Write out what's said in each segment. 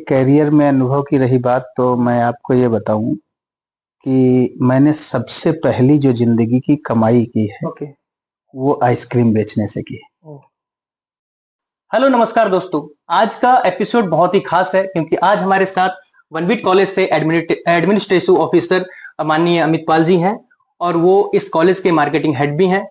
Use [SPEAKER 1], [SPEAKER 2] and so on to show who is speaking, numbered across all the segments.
[SPEAKER 1] Career में अनुभव की रही बात तो मैं आपको ये बताऊं कि मैंने सबसे पहली जो जिंदगी की कमाई की है
[SPEAKER 2] ओके।
[SPEAKER 1] वो आइसक्रीम बेचने से की है।
[SPEAKER 2] ओ। हेलो नमस्कार दोस्तों। आज का एपिसोड बहुत ही खास है क्योंकि आज हमारे साथ वनबीट कॉलेज से एडमिनिस्ट्रेटिव ऑफिसर माननीय अमित पाल जी हैं और वो इस कॉलेज के मार्केटिंग हेड भी हैं।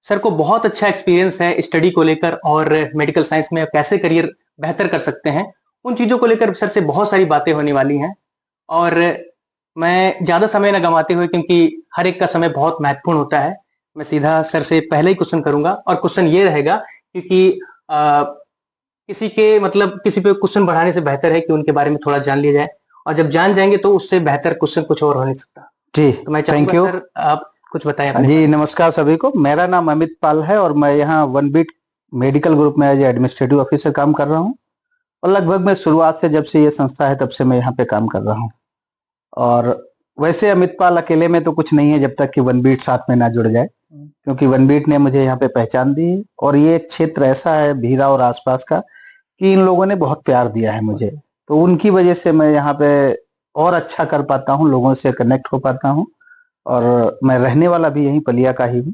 [SPEAKER 2] सर को बहुत अच्छा एक्सपीरियंस है स्टडी को लेकर और मेडिकल साइंस में कैसे करियर बेहतर कर सकते हैं उन चीजों को लेकर सर से बहुत सारी बातें होने वाली हैं। और मैं ज्यादा समय न गंवाते हुए क्योंकि हर एक का समय बहुत महत्वपूर्ण होता है, मैं सीधा सर से पहले ही क्वेश्चन करूंगा और क्वेश्चन ये रहेगा क्योंकि अ, किसी के मतलब किसी पे क्वेश्चन बढ़ाने से बेहतर है कि उनके बारे में थोड़ा जान लिया जाए और जब जान जाएंगे तो उससे बेहतर क्वेश्चन कुछ और हो नहीं सकता।
[SPEAKER 1] जी,
[SPEAKER 2] तो मैं
[SPEAKER 1] थैंक
[SPEAKER 2] चाहूंगा
[SPEAKER 1] यू।
[SPEAKER 2] सर आप कुछ बताएं अपने
[SPEAKER 1] जी,
[SPEAKER 2] बारे में।
[SPEAKER 1] नमस्कार सभी को। मेरा नाम अमित पाल है और मैं यहाँ वन बीट मेडिकल ग्रुप में एज एडमिनिस्ट्रेटिव ऑफिसर काम कर रहा हूँ। और लगभग मैं शुरुआत से, जब से ये संस्था है तब से मैं यहाँ पे काम कर रहा हूँ। और वैसे अमित पाल अकेले में तो कुछ नहीं है जब तक कि वन बीट साथ में ना जुड़ जाए, क्योंकि वन बीट ने मुझे यहाँ पे पहचान दी है। और ये क्षेत्र ऐसा है भीरा और आसपास का कि इन लोगों ने बहुत प्यार दिया है मुझे, तो उनकी वजह से मैं यहाँ पे और अच्छा कर पाता हूँ, लोगों से कनेक्ट हो पाता हूँ। और मैं रहने वाला भी यहीं पलिया का ही हूँ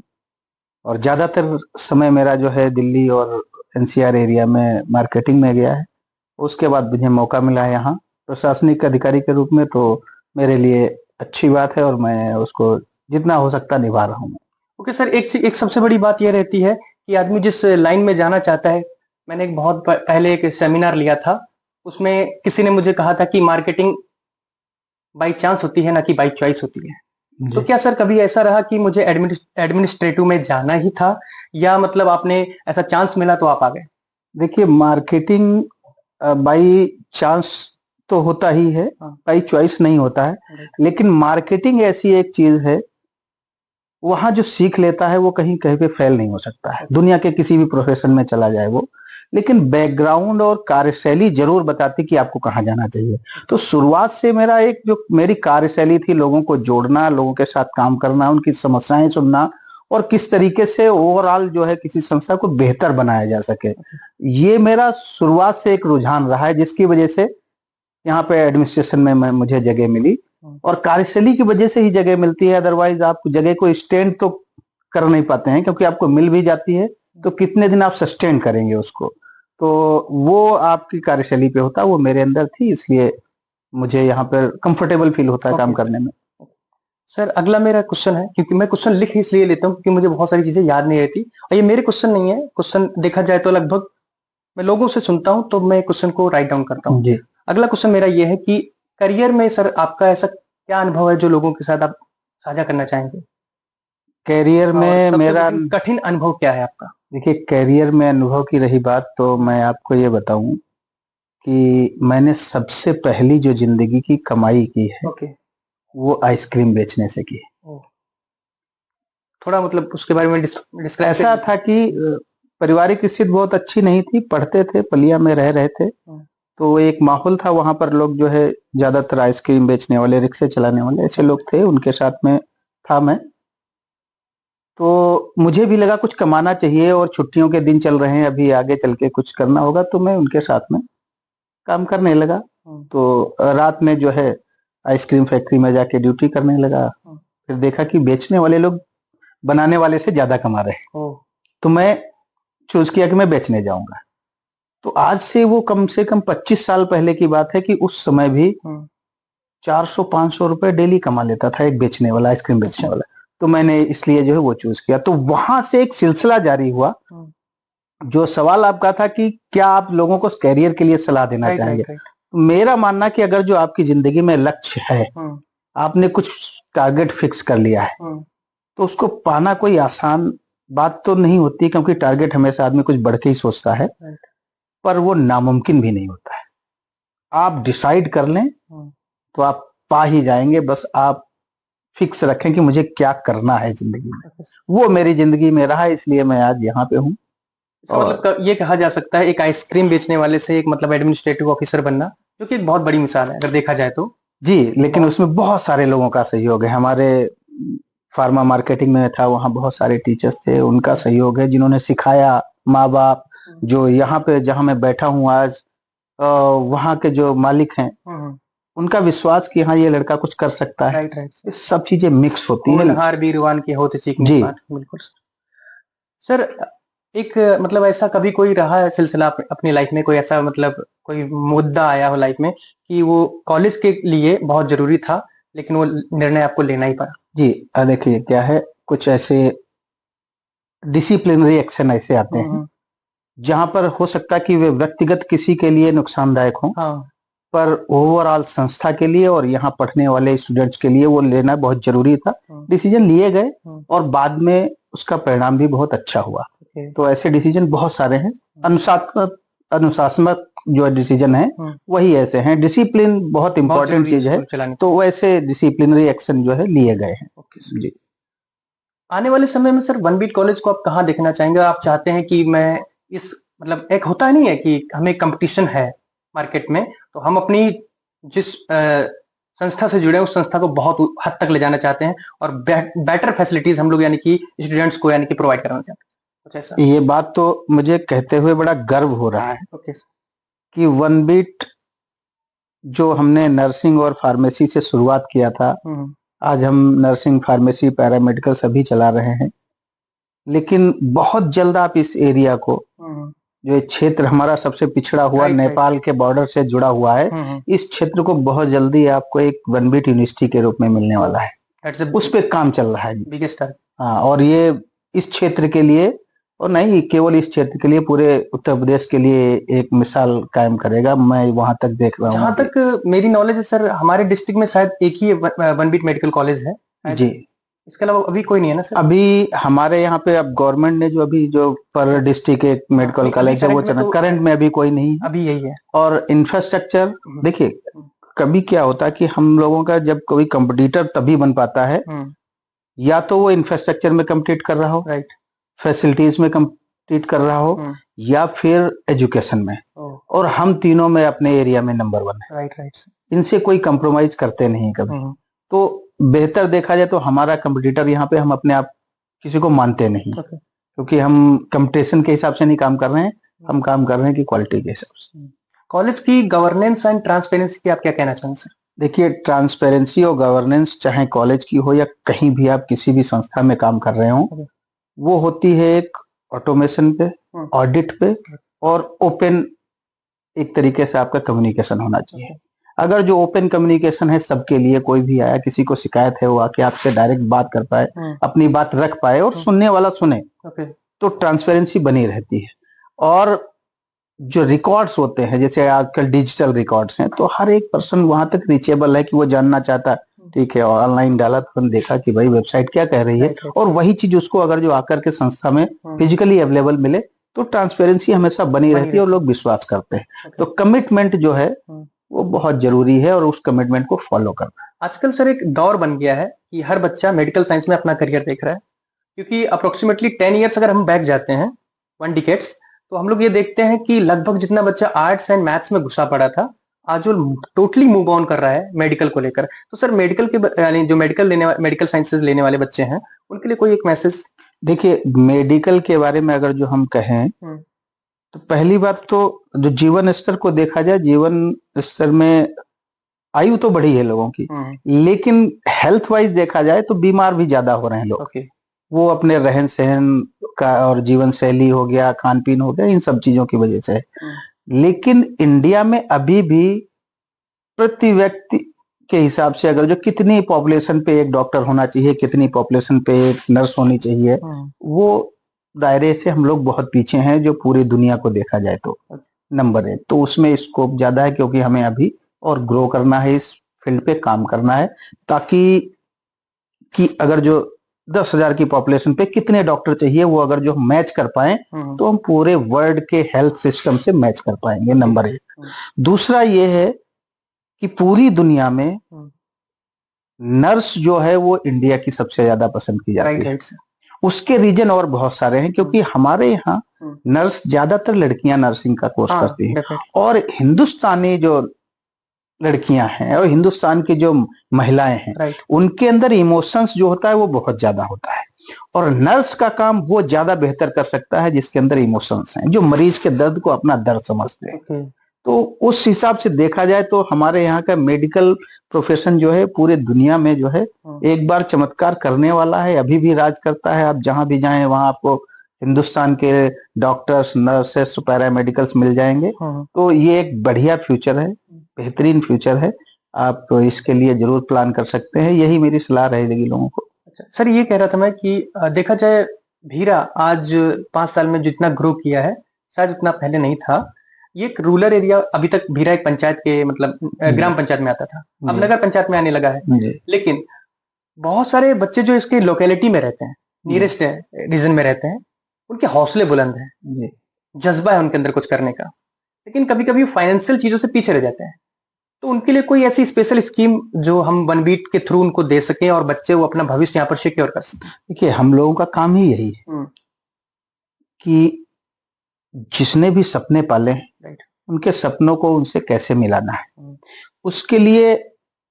[SPEAKER 1] और ज्यादातर समय मेरा जो है दिल्ली और एनसीआर एरिया में मार्केटिंग में गया है। उसके बाद मुझे मौका मिला है यहाँ प्रशासनिक अधिकारी के रूप में, तो मेरे लिए अच्छी बात है और मैं उसको जितना हो सकता निभा रहा हूँ।
[SPEAKER 2] ओके सर, एक सबसे बड़ी बात यह रहती है कि आदमी जिस लाइन में जाना चाहता है, मैंने एक बहुत पहले एक सेमिनार लिया था, उसमें किसी ने मुझे कहा था कि मार्केटिंग बाई चांस होती है ना कि बाई चॉइस होती है। तो
[SPEAKER 1] जी,
[SPEAKER 2] क्या सर कभी ऐसा रहा कि मुझे एडमिनिस्ट्रेटिव में जाना ही था या मतलब आपने ऐसा चांस मिला तो आप आ गए?
[SPEAKER 1] देखिए, मार्केटिंग बाई चांस तो होता ही है,
[SPEAKER 2] हाँ।
[SPEAKER 1] बाई चॉइस नहीं होता है।
[SPEAKER 2] राइट।
[SPEAKER 1] लेकिन मार्केटिंग ऐसी एक चीज है, वहां जो सीख लेता है वो कहीं कहीं पे फेल नहीं हो सकता है,
[SPEAKER 2] ओके।
[SPEAKER 1] दुनिया के किसी भी प्रोफेशन में चला जाए वो। लेकिन बैकग्राउंड और कार्यशैली जरूर बताती कि आपको कहाँ जाना चाहिए। तो शुरुआत से मेरा एक जो मेरी कार्यशैली थी, लोगों को जोड़ना, लोगों के साथ काम करना, उनकी समस्याएं सुनना और किस तरीके से ओवरऑल जो है किसी संस्था को बेहतर बनाया जा सके, ये मेरा शुरुआत से एक रुझान रहा है, जिसकी वजह से यहाँ पे एडमिनिस्ट्रेशन में मुझे जगह मिली। और कार्यशैली की वजह से ही जगह मिलती है, अदरवाइज आप जगह को स्टैंड तो कर नहीं पाते हैं, क्योंकि आपको मिल भी जाती है तो कितने दिन आप सस्टेन करेंगे उसको। तो वो आपकी कार्यशैली पे होता है, वो मेरे अंदर थी, इसलिए मुझे यहाँ पर कंफर्टेबल फील होता है काम
[SPEAKER 2] ओके
[SPEAKER 1] करने में।
[SPEAKER 2] सर, अगला मेरा क्वेश्चन है क्योंकि मैं क्वेश्चन लिख इसलिए लेता हूँ क्योंकि मुझे बहुत सारी चीजें याद नहीं रहती और ये मेरे क्वेश्चन नहीं है। क्वेश्चन देखा जाए तो लगभग मैं लोगों से सुनता हूँ तो मैं क्वेश्चन को राइट डाउन करता हूँ।
[SPEAKER 1] जी,
[SPEAKER 2] अगला क्वेश्चन मेरा ये है कि करियर में सर आपका ऐसा क्या अनुभव है जो लोगों के साथ आप साझा करना चाहेंगे
[SPEAKER 1] कैरियर
[SPEAKER 2] और
[SPEAKER 1] में
[SPEAKER 2] सबसे
[SPEAKER 1] मेरा,
[SPEAKER 2] कठिन कठिन अनुभव क्या है आपका?
[SPEAKER 1] देखिए कैरियर में अनुभव की रही बात तो मैं आपको ये बताऊं कि मैंने सबसे पहली जो जिंदगी की कमाई की है
[SPEAKER 2] ओके।
[SPEAKER 1] वो आइसक्रीम बेचने से की।
[SPEAKER 2] ओ, थोड़ा मतलब उसके बारे में डिस्क्राइब
[SPEAKER 1] ऐसा
[SPEAKER 2] करिए।
[SPEAKER 1] था कि पारिवारिक स्थिति बहुत अच्छी नहीं थी, पढ़ते थे, पलिया में रह रहे थे,
[SPEAKER 2] हम्म।
[SPEAKER 1] तो एक माहौल था वहां पर, लोग जो है ज्यादातर आइसक्रीम बेचने वाले, रिक्शे चलाने वाले ऐसे लोग थे, उनके साथ में था मैं। तो मुझे भी लगा कुछ कमाना चाहिए और छुट्टियों के दिन चल रहे हैं, अभी आगे चल के कुछ करना होगा, तो मैं उनके साथ में काम करने लगा।
[SPEAKER 2] हम्म।
[SPEAKER 1] तो रात में जो है आइसक्रीम फैक्ट्री में जाके ड्यूटी करने लगा।
[SPEAKER 2] हम्म।
[SPEAKER 1] फिर देखा कि बेचने वाले लोग बनाने वाले से ज्यादा कमा रहे हैं,
[SPEAKER 2] ओ।
[SPEAKER 1] तो मैं चूज किया कि मैं बेचने जाऊंगा। तो आज से कम 25 साल पहले की बात है कि उस समय भी
[SPEAKER 2] हम्म।
[SPEAKER 1] 400-500 रुपए डेली कमा लेता था एक बेचने वाला, आइसक्रीम बेचने
[SPEAKER 2] अच्छा।
[SPEAKER 1] वाला। तो मैंने इसलिए जो है वो चूज किया। तो वहां से एक सिलसिला जारी हुआ।
[SPEAKER 2] हम्म।
[SPEAKER 1] जो सवाल आपका था कि क्या आप लोगों को कैरियर के लिए सलाह देना
[SPEAKER 2] राइट
[SPEAKER 1] चाहेंगे,
[SPEAKER 2] राइट राइट।
[SPEAKER 1] तो मेरा मानना कि अगर जो आपकी जिंदगी में लक्ष्य है,
[SPEAKER 2] हम्म।
[SPEAKER 1] आपने कुछ टारगेट फिक्स कर लिया है,
[SPEAKER 2] हम्म।
[SPEAKER 1] तो उसको पाना कोई आसान बात तो नहीं होती, क्योंकि टारगेट हमेशा आदमी कुछ बढ़ के ही सोचता है,
[SPEAKER 2] राइट।
[SPEAKER 1] पर वो नामुमकिन भी नहीं होता है। आप डिसाइड कर लें
[SPEAKER 2] हम्म।
[SPEAKER 1] तो आप पा ही जाएंगे, बस आप फिक्स रखें कि मुझे क्या करना है जिंदगी में।
[SPEAKER 2] ओके।
[SPEAKER 1] वो मेरी जिंदगी में रहा, इसलिए मैं आज यहाँ पे हूँ।
[SPEAKER 2] इसका मतलब
[SPEAKER 1] और
[SPEAKER 2] ये कहा जा सकता है एक आइसक्रीम बेचने वाले से एक मतलब एडमिनिस्ट्रेटिव ऑफिसर बनना, जो कि एक बहुत बड़ी मिसाल है अगर देखा जाए तो।
[SPEAKER 1] जी, लेकिन
[SPEAKER 2] बहुत।
[SPEAKER 1] उसमें बहुत सारे लोगों का सहयोग है। हमारे फार्मा मार्केटिंग में था, वहाँ बहुत सारे टीचर्स थे, उनका सहयोग है, जिन्होंने सिखाया, माँ बाप, जो यहाँ पे जहाँ मैं बैठा हूँ आज, वहाँ के जो मालिक हैं उनका विश्वास कि हाँ ये लड़का कुछ कर सकता है,
[SPEAKER 2] राइट राइट
[SPEAKER 1] ये सब चीजें मिक्स होती है।
[SPEAKER 2] होनहार बीरवान की होत सीखने
[SPEAKER 1] जी।
[SPEAKER 2] पाठ, बिल्कुल सर। एक मतलब ऐसा कभी कोई रहा है सिलसिला अपनी लाइफ में, कोई ऐसा मतलब कोई मुद्दा आया हो लाइफ में कि वो कॉलेज के लिए बहुत जरूरी था लेकिन वो निर्णय आपको लेना ही पड़ा?
[SPEAKER 1] जी, देखिए क्या है, कुछ ऐसे डिसिप्लिनरी एक्शन ऐसे आते हैं
[SPEAKER 2] हम्म,
[SPEAKER 1] जहां पर हो सकता है कि वे व्यक्तिगत किसी के लिए नुकसानदायक हो,
[SPEAKER 2] हाँ
[SPEAKER 1] पर ओवरऑल संस्था के लिए और यहाँ पढ़ने वाले स्टूडेंट्स के लिए वो लेना बहुत जरूरी था। डिसीजन लिए गए और बाद में उसका परिणाम भी बहुत अच्छा हुआ।
[SPEAKER 2] ओके,
[SPEAKER 1] तो ऐसे डिसीजन बहुत सारे हैं। अनुशासनात्मक जो डिसीजन है वही ऐसे हैं। डिसिप्लिन बहुत इंपॉर्टेंट चीज है, तो वैसे डिसिप्लिनरी एक्शन जो है लिए गए हैं। जी।
[SPEAKER 2] आने वाले समय में सर वन बीट कॉलेज को आप कहाँ देखना चाहेंगे? आप चाहते हैं कि मैं इस मतलब एक होता नहीं है कि हमें कंपटीशन है मार्केट में, तो हम अपनी जिस संस्था से जुड़े हैं उस संस्था को बहुत हद तक ले जाना चाहते हैं और बेटर फैसिलिटीज हम लोग यानी कि स्टूडेंट्स को यानी कि प्रोवाइड कराना चाहते हैं, कुछ ऐसा?
[SPEAKER 1] ये बात तो मुझे कहते हुए बड़ा गर्व हो रहा है
[SPEAKER 2] ओके
[SPEAKER 1] कि वन बीट जो हमने नर्सिंग और फार्मेसी से शुरुआत किया था, आज हम नर्सिंग, फार्मेसी, पैरामेडिकल सभी चला रहे हैं। लेकिन बहुत जल्द आप इस एरिया को, जो ये क्षेत्र हमारा सबसे पिछड़ा हुआ नेपाल के बॉर्डर से जुड़ा हुआ है, इस क्षेत्र को बहुत जल्दी आपको एक वन बीट यूनिवर्सिटी के रूप में मिलने वाला है। उस पे काम चल रहा है।
[SPEAKER 2] बिगेस्ट।
[SPEAKER 1] हाँ, और ये इस क्षेत्र के लिए और नहीं केवल इस क्षेत्र के लिए, पूरे उत्तर प्रदेश के लिए एक मिसाल कायम करेगा। मैं वहां तक देख रहा हूँ।
[SPEAKER 2] जहां तक मेरी नॉलेज है सर, हमारे डिस्ट्रिक्ट में शायद एक ही वन बीट मेडिकल कॉलेज है
[SPEAKER 1] जी।
[SPEAKER 2] इसके अलावा अभी कोई नहीं है ना सर?
[SPEAKER 1] अभी हमारे यहाँ पे अब गवर्नमेंट ने जो अभी जो पर डिस्ट्रिक्ट एक मेडिकल कॉलेज है वो चला, करंट में अभी कोई नहीं है,
[SPEAKER 2] अभी यही है।
[SPEAKER 1] और इंफ्रास्ट्रक्चर देखिए, कभी क्या होता है कि हम लोगों का जब कोई कंपटीटर तभी बन पाता है या तो वो इंफ्रास्ट्रक्चर में कम्पीट कर रहा हो,
[SPEAKER 2] राइट,
[SPEAKER 1] फैसिलिटीज में कम्पीट कर रहा हो, या फिर एजुकेशन में, और हम तीनों में अपने एरिया में नंबर 1 है।
[SPEAKER 2] राइट राइट,
[SPEAKER 1] इनसे कोई कंप्रोमाइज करते नहीं कभी। तो बेहतर देखा जाए तो हमारा कंपटीटर यहाँ पे हम अपने आप किसी को मानते नहीं, क्योंकि हम कंपटीशन के हिसाब से नहीं काम कर रहे हैं, हम काम कर रहे हैं कि क्वालिटी के हिसाब से।
[SPEAKER 2] कॉलेज की गवर्नेंस एंड ट्रांसपेरेंसी की आप क्या कहना चाहेंगे सर?
[SPEAKER 1] देखिए, ट्रांसपेरेंसी और गवर्नेंस चाहे कॉलेज की हो या कहीं भी आप किसी भी संस्था में काम कर रहे हो, वो होती है एक ऑटोमेशन पे, ऑडिट पे, और ओपन एक तरीके से आपका कम्युनिकेशन होना चाहिए। अगर जो ओपन कम्युनिकेशन है सबके लिए, कोई भी आया, किसी को शिकायत है, वो आके आपसे डायरेक्ट बात कर पाए, अपनी बात रख पाए और सुनने वाला सुने, तो ट्रांसपेरेंसी बनी रहती है। और जो रिकॉर्ड्स होते हैं, जैसे आजकल डिजिटल रिकॉर्ड्स हैं, तो हर एक पर्सन वहां तक रीचेबल है कि वो जानना चाहता है, ठीक है, और ऑनलाइन डाला तो हमने देखा कि भाई वेबसाइट क्या कह रही है, और वही चीज उसको अगर जो आकर के संस्था में फिजिकली अवेलेबल मिले तो ट्रांसपेरेंसी हमेशा बनी रहती है और लोग विश्वास करते हैं। तो कमिटमेंट जो है वो बहुत जरूरी है और उस कमिटमेंट को फॉलो करना है।
[SPEAKER 2] आजकल सर एक दौर बन गया है कि हर बच्चा मेडिकल साइंस में अपना करियर देख रहा है, क्योंकि अप्रोक्सीमेटली 10 ईयर्स अगर हम बैक जाते हैं, 1 डिकेड्स, तो हम लोग ये देखते हैं कि लगभग जितना बच्चा आर्ट्स एंड मैथ्स में घुसा पड़ा था, आज वो टोटली मूव ऑन कर रहा है मेडिकल को लेकर। तो सर मेडिकल के यानी जो मेडिकल साइंसेज लेने वाले बच्चे हैं उनके लिए कोई एक मैसेज?
[SPEAKER 1] देखिए, मेडिकल के बारे में अगर जो हम कहें तो पहली बात तो जो जीवन स्तर को देखा जाए, जीवन स्तर में आयु तो बढ़ी है लोगों की, लेकिन हेल्थ वाइज देखा जाए तो बीमार भी ज्यादा हो रहे हैं लोग। वो अपने रहन सहन का और जीवन शैली हो गया, खान पीन हो गया, इन सब चीजों की वजह से। लेकिन इंडिया में अभी भी प्रति व्यक्ति के हिसाब से अगर जो कितनी पॉपुलेशन पे एक डॉक्टर होना चाहिए, कितनी पॉपुलेशन पे एक नर्स होनी चाहिए, वो दायरे से हम लोग बहुत पीछे हैं जो पूरी दुनिया को देखा जाए तो। नंबर 1 तो उसमें स्कोप ज्यादा है, क्योंकि हमें अभी और ग्रो करना है, इस फील्ड पे काम करना है, ताकि कि अगर जो 10,000 की पॉपुलेशन पे कितने डॉक्टर चाहिए वो अगर जो मैच कर पाए तो हम पूरे वर्ल्ड के हेल्थ सिस्टम से मैच कर पाएंगे। नंबर 1। दूसरा ये है कि पूरी दुनिया में नर्स जो है वो इंडिया की सबसे ज्यादा पसंद की जाती है। उसके रीजन और बहुत सारे हैं, क्योंकि हमारे यहाँ नर्स ज्यादातर लड़कियां नर्सिंग का कोर्स करती हैं, और हिंदुस्तानी जो लड़कियां हैं और हिंदुस्तान की जो महिलाएं हैं, उनके अंदर इमोशंस जो होता है वो बहुत ज्यादा होता है, और नर्स का काम वो ज्यादा बेहतर कर सकता है जिसके अंदर इमोशंस हैं, जो मरीज के दर्द को अपना दर्द समझते हैं। तो उस हिसाब से देखा जाए तो हमारे यहाँ का मेडिकल प्रोफेशन जो है पूरे दुनिया में जो है एक बार चमत्कार करने वाला है, अभी भी राज करता है। आप जहां भी जाएं वहां आपको हिंदुस्तान के डॉक्टर्स, नर्सेस, पैरामेडिकल्स मिल जाएंगे। तो ये एक बढ़िया फ्यूचर है, बेहतरीन फ्यूचर है। आप इसके लिए जरूर प्लान कर सकते हैं, यही मेरी सलाह रहेगी लोगों को।
[SPEAKER 2] अच्छा सर, ये कह रहा था मैं कि देखा जाए भीरा आज 5 साल में जितना ग्रो किया है शायद उतना पहले नहीं था। ये एक रूरल एरिया, अभी तक भीरा एक पंचायत के मतलब ग्राम पंचायत में आता था, अब नगर पंचायत में आने लगा है। लेकिन बहुत सारे बच्चे जो इसके लोकेलिटी में रहते हैं, नियरेस्ट रीजन में रहते हैं, उनके हौसले बुलंद हैं, जज्बा है उनके अंदर कुछ करने का, लेकिन कभी कभी फाइनेंशियल चीजों से पीछे रह जाते हैं। तो उनके लिए कोई ऐसी स्पेशल स्कीम जो हम वनबीट के थ्रू उनको दे सके और बच्चे वो अपना भविष्य यहाँ पर सिक्योर कर सके?
[SPEAKER 1] देखिए, हम लोगों का काम ही यही है कि जिसने भी सपने पाले उनके सपनों को उनसे कैसे मिलाना है। उसके लिए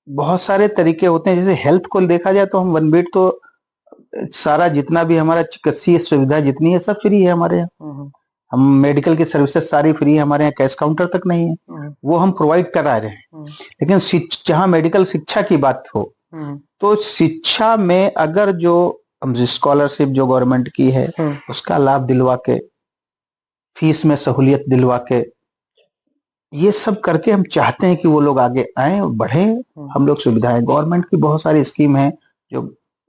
[SPEAKER 1] बहुत सारे तरीके होते हैं। जैसे हेल्थ को देखा जाए तो हम वनबीट तो सारा जितना भी हमारा चिकित्सीय सुविधा जितनी है सब फ्री है हमारे यहाँ। हम मेडिकल की सर्विसेज सारी फ्री है हमारे यहाँ, कैश काउंटर तक नहीं है, वो हम प्रोवाइड करा रहे हैं। लेकिन जहाँ मेडिकल शिक्षा की बात हो तो शिक्षा में अगर जो स्कॉलरशिप जो गवर्नमेंट की है उसका लाभ दिलवा के, फीस में सहूलियत दिलवा के, ये सब करके हम चाहते हैं कि वो लोग आगे आए और बढ़े। हम लोग सुविधाएं, गवर्नमेंट की बहुत सारी स्कीम है जो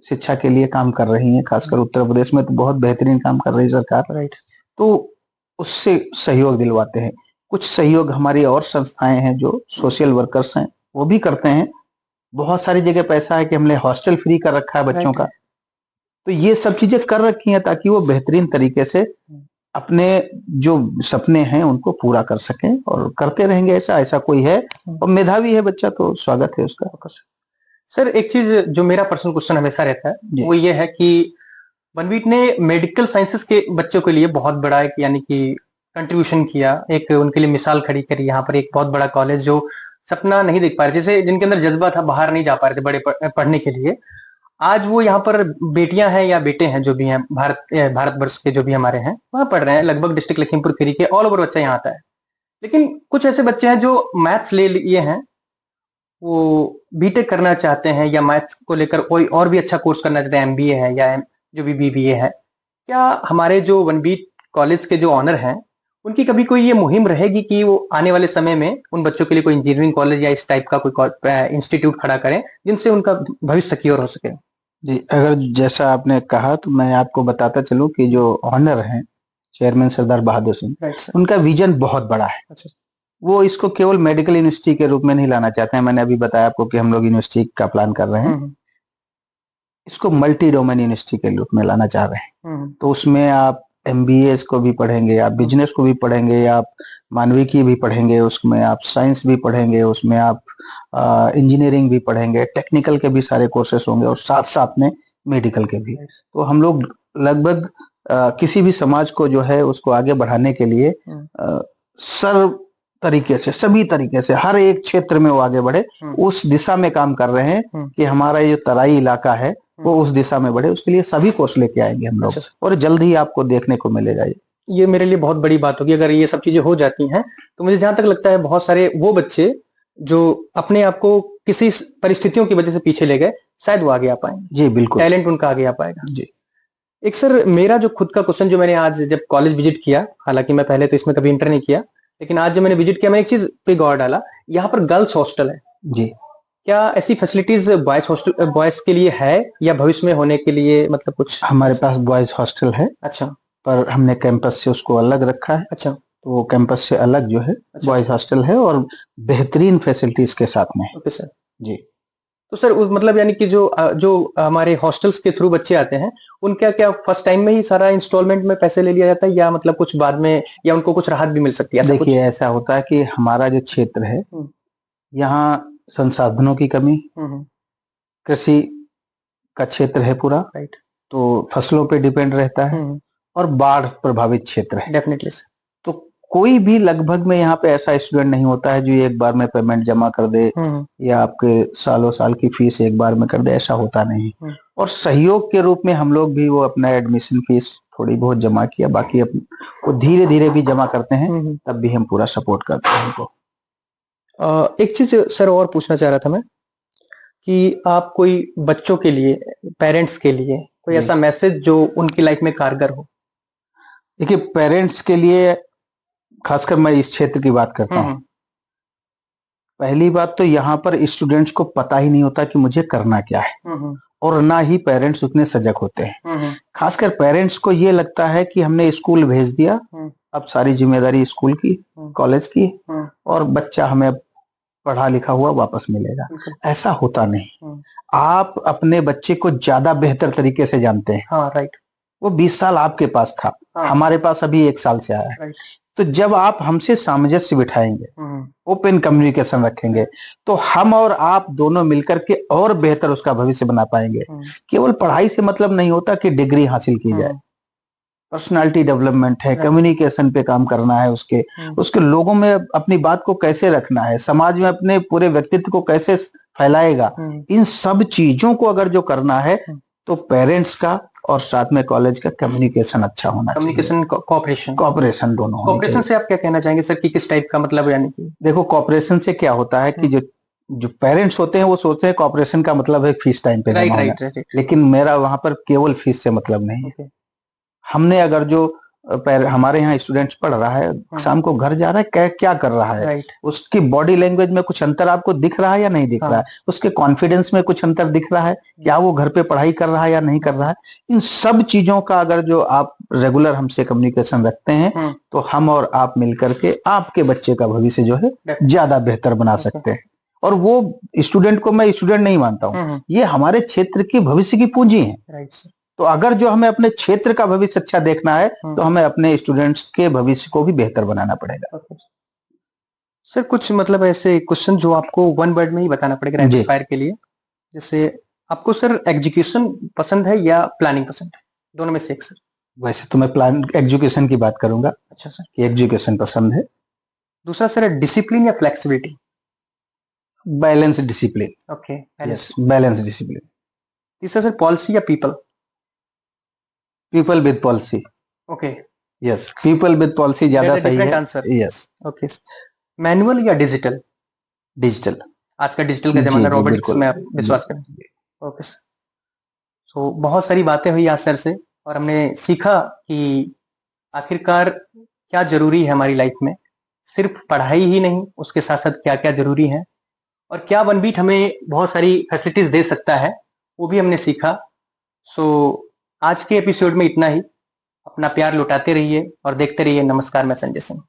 [SPEAKER 1] शिक्षा के लिए काम कर रही है, खासकर उत्तर प्रदेश में तो बहुत बेहतरीन काम कर रही है सरकार। तो उससे सहयोग दिलवाते हैं। कुछ सहयोग हमारी और संस्थाएं हैं जो सोशल वर्कर्स हैं वो भी करते हैं। बहुत सारी जगह पैसा है कि हमने हॉस्टल फ्री कर रखा है बच्चों का। तो ये सब चीजें कर रखी हैं ताकि वो बेहतरीन तरीके से अपने जो सपने हैं उनको पूरा कर सकें, और करते रहेंगे। ऐसा कोई है और मेधावी है बच्चा तो स्वागत है उसका।
[SPEAKER 2] सर, एक चीज जो मेरा पर्सनल क्वेश्चन हमेशा रहता है वो ये है कि वनबीट ने मेडिकल साइंसेस के बच्चों के लिए बहुत बड़ा एक यानी कि कंट्रीब्यूशन किया, एक उनके लिए मिसाल खड़ी करी। यहाँ पर एक बहुत बड़ा कॉलेज जो सपना नहीं देख पा रहे, जैसे जिनके अंदर जज्बा था, बाहर नहीं जा पा रहे थे बड़े पढ़ने के लिए, आज वो यहाँ पर बेटियां हैं या बेटे हैं जो भी हैं भारतवर्ष के जो भी हमारे हैं वहां पढ़ रहे हैं। लगभग डिस्ट्रिक्ट लखीमपुर खीरी के ऑल ओवर बच्चा यहाँ आता है। लेकिन कुछ ऐसे बच्चे हैं जो मैथ्स ले लिए हैं, वो बीटेक करना चाहते हैं या मैथ्स को लेकर कोई और भी अच्छा कोर्स करना चाहते हैं, एमबीए है या जो भी बीबीए है। क्या हमारे जो वनबीट कॉलेज के जो ऑनर हैं उनकी कभी कोई ये मुहिम रहेगी कि वो आने वाले समय में उन बच्चों के लिए कोई इंजीनियरिंग कॉलेज या इस टाइप का कोई इंस्टीट्यूट खड़ा करें जिनसे उनका भविष्य सिक्योर हो सके?
[SPEAKER 1] जी, अगर जैसा आपने कहा तो मैं आपको बताता चलूं कि जो ऑनर हैं चेयरमैन सरदार बहादुर सिंह, उनका विजन बहुत बड़ा है। अच्छा। वो इसको केवल मेडिकल यूनिवर्सिटी के रूप में नहीं लाना चाहते हैं। मैंने अभी बताया आपको कि हम लोग यूनिवर्सिटी का प्लान कर रहे हैं, इसको मल्टी डोमेन यूनिवर्सिटी के रूप में लाना चाह रहे हैं। तो उसमें आप एमबीए को भी पढ़ेंगे, आप बिजनेस को भी पढ़ेंगे, आप मानविकी भी पढ़ेंगे, उसमें आप साइंस भी पढ़ेंगे, उसमें आप इंजीनियरिंग भी पढ़ेंगे, टेक्निकल के भी सारे कोर्सेस होंगे और साथ साथ में मेडिकल के भी। तो हम लोग लगभग किसी भी समाज को जो है उसको आगे बढ़ाने के लिए सर्व तरीके से, सभी तरीके से, हर एक क्षेत्र में वो आगे बढ़े, उस दिशा में काम कर रहे हैं कि हमारा ये तराई इलाका है वो उस दिशा में बढ़े। उसके लिए सभी कोर्स लेके आएंगे हम लोग और जल्द ही आपको देखने को मिलेगा।
[SPEAKER 2] ये मेरे लिए बहुत बड़ी बात होगी अगर ये सब चीजें हो जाती हैं। तो मुझे जहां तक लगता है बहुत सारे वो बच्चे जो अपने आप को किसी परिस्थितियों की वजह से पीछे ले गए, शायद वो आगे आ पाएंगे।
[SPEAKER 1] जी बिल्कुल,
[SPEAKER 2] टैलेंट उनका आगे आ पाएगा।
[SPEAKER 1] जी।
[SPEAKER 2] एक सर, मेरा जो खुद का क्वेश्चन जो मैंने आज जब कॉलेज विजिट किया, हालांकि मैं पहले तो इसमें कभी इंटर नहीं किया, लेकिन आज जब मैंने विजिट किया मैं एक चीज पे गौर डाला, यहाँ पर गर्ल्स हॉस्टल है।
[SPEAKER 1] जी।
[SPEAKER 2] क्या ऐसी फैसिलिटीज बॉयज हॉस्टल बॉयज के लिए है या भविष्य में होने के लिए मतलब कुछ?
[SPEAKER 1] हमारे पास बॉयज हॉस्टल है।
[SPEAKER 2] अच्छा।
[SPEAKER 1] पर हमने कैंपस से उसको अलग रखा है।
[SPEAKER 2] अच्छा।
[SPEAKER 1] तो वो कैंपस से अलग जो है बॉयज हॉस्टल है और बेहतरीन फैसिलिटीज के साथ में।
[SPEAKER 2] Okay sir.
[SPEAKER 1] जी।
[SPEAKER 2] तो सर मतलब यानी कि जो हमारे हॉस्टल्स के थ्रू बच्चे आते हैं उनका क्या फर्स्ट टाइम में ही सारा इंस्टॉलमेंट में पैसे ले लिया जाता है या मतलब कुछ बाद में, या उनको कुछ राहत भी मिल सकती है?
[SPEAKER 1] देखिए, ऐसा होता है कि हमारा जो क्षेत्र है यहाँ संसाधनों की कमी, कृषि का क्षेत्र है पूरा,
[SPEAKER 2] राइट,
[SPEAKER 1] तो फसलों पे डिपेंड रहता है और बाढ़ प्रभावित क्षेत्र है।
[SPEAKER 2] डेफिनेटली। तो
[SPEAKER 1] कोई भी लगभग में यहाँ पे ऐसा स्टूडेंट नहीं होता है जो एक बार में पेमेंट जमा कर दे या आपके सालों साल की फीस एक बार में कर दे, ऐसा होता नहीं। और सहयोग के रूप में हम लोग भी वो अपना एडमिशन फीस थोड़ी बहुत जमा किया, बाकी अब वो धीरे धीरे भी जमा करते हैं, तब भी हम पूरा सपोर्ट करते हैं उनको।
[SPEAKER 2] एक चीज सर और पूछना चाह रहा था मैं कि आप कोई बच्चों के लिए, पेरेंट्स के लिए कोई
[SPEAKER 1] जी।
[SPEAKER 2] ऐसा मैसेज जो उनकी लाइफ में कारगर हो।
[SPEAKER 1] देखिए, पेरेंट्स के लिए खासकर मैं इस क्षेत्र की बात करता हूँ। पहली बात तो यहाँ पर स्टूडेंट्स को पता ही नहीं होता कि मुझे करना क्या है, और ना ही पेरेंट्स उतने सजग होते हैं। खासकर पेरेंट्स को ये लगता है कि हमने स्कूल भेज दिया, अब सारी जिम्मेदारी स्कूल की, कॉलेज की, और बच्चा हमें पढ़ा लिखा हुआ वापस मिलेगा। ऐसा होता नहीं। आप अपने बच्चे को ज्यादा बेहतर तरीके से जानते हैं।
[SPEAKER 2] हाँ, राइट।
[SPEAKER 1] वो 20 साल आपके पास था, हमारे पास अभी 1 साल से आया है। तो जब आप हमसे सामंजस्य बिठाएंगे, ओपन कम्युनिकेशन रखेंगे, तो हम और आप दोनों मिलकर के और बेहतर उसका भविष्य बना पाएंगे। केवल पढ़ाई से मतलब नहीं होता कि डिग्री हासिल की जाए। पर्सनालिटी डेवलपमेंट है, कम्युनिकेशन पे काम करना है, उसके लोगों में अपनी बात को कैसे रखना है, समाज में अपने पूरे व्यक्तित्व को कैसे फैलाएगा, इन सब चीजों को अगर जो करना है तो पेरेंट्स का और साथ में कॉलेज का कम्युनिकेशन अच्छा होना चाहिए।
[SPEAKER 2] कम्युनिकेशन,
[SPEAKER 1] कोऑपरेशन दोनों होनी
[SPEAKER 2] कोऑपरेशन से आप क्या कहना चाहेंगे सर कि किस टाइप का मतलब, यानी कि
[SPEAKER 1] देखो, कोऑपरेशन से क्या होता है कि जो पेरेंट्स होते हैं वो सोचते हैं कोऑपरेशन का मतलब है फीस टाइम पे जमा होना, लेकिन मेरा वहां पर केवल फीस से मतलब नहीं है। हमने अगर जो हमारे यहाँ स्टूडेंट्स पढ़ रहा है, शाम को घर जा रहा है, क्या कर रहा है, उसकी बॉडी लैंग्वेज में कुछ अंतर आपको दिख रहा है या नहीं दिख रहा है, उसके कॉन्फिडेंस में कुछ अंतर दिख रहा है, क्या वो घर पे पढ़ाई कर रहा है या नहीं कर रहा है, इन सब चीजों का अगर जो आप रेगुलर हमसे कम्युनिकेशन रखते हैं तो हम और आप मिलकर के आपके बच्चे का भविष्य जो है ज्यादा बेहतर बना सकते हैं। और वो स्टूडेंट को मैं स्टूडेंट नहीं मानता हूँ, ये हमारे क्षेत्र की भविष्य की पूंजी है। तो अगर जो हमें अपने क्षेत्र का भविष्य अच्छा देखना है तो हमें अपने स्टूडेंट्स के भविष्य को भी बेहतर बनाना पड़ेगा।
[SPEAKER 2] सर कुछ मतलब ऐसे क्वेश्चन जो आपको वन वर्ड में ही बताना पड़ेगा रैपिड फायर के लिए, जैसे आपको सर एजुकेशन पसंद है या प्लानिंग पसंद है, दोनों में से एक सर।
[SPEAKER 1] वैसे तो मैं एजुकेशन की बात करूंगा।
[SPEAKER 2] अच्छा सर,
[SPEAKER 1] कि एजुकेशन पसंद है।
[SPEAKER 2] दूसरा सर डिसिप्लिन या flexibility.
[SPEAKER 1] Balance discipline.
[SPEAKER 2] Okay,
[SPEAKER 1] balance discipline.
[SPEAKER 2] तीसरा सर पॉलिसी या people.
[SPEAKER 1] People with policy.
[SPEAKER 2] Okay,
[SPEAKER 1] yes, people with policy ज्यादा सही है।
[SPEAKER 2] आंसर।
[SPEAKER 1] यस।
[SPEAKER 2] ओके, मैनुअल या डिजिटल।
[SPEAKER 1] डिजिटल।
[SPEAKER 2] आज का डिजिटल का जमाना, रोबोटिक्स में आप विश्वास करें। ओके सर, तो बहुत सारी बातें हुई आज सर से, और हमने सीखा कि आखिरकार क्या जरूरी है हमारी लाइफ में, सिर्फ पढ़ाई ही नहीं, उसके साथ साथ क्या क्या जरूरी है, और क्या वनबीट हमें बहुत सारी फैसिलिटीज दे सकता है, वो भी हमने सीखा। सो आज के एपिसोड में इतना ही। अपना प्यार लुटाते रहिए और देखते रहिए नमस्कार मैं संजय सिंह।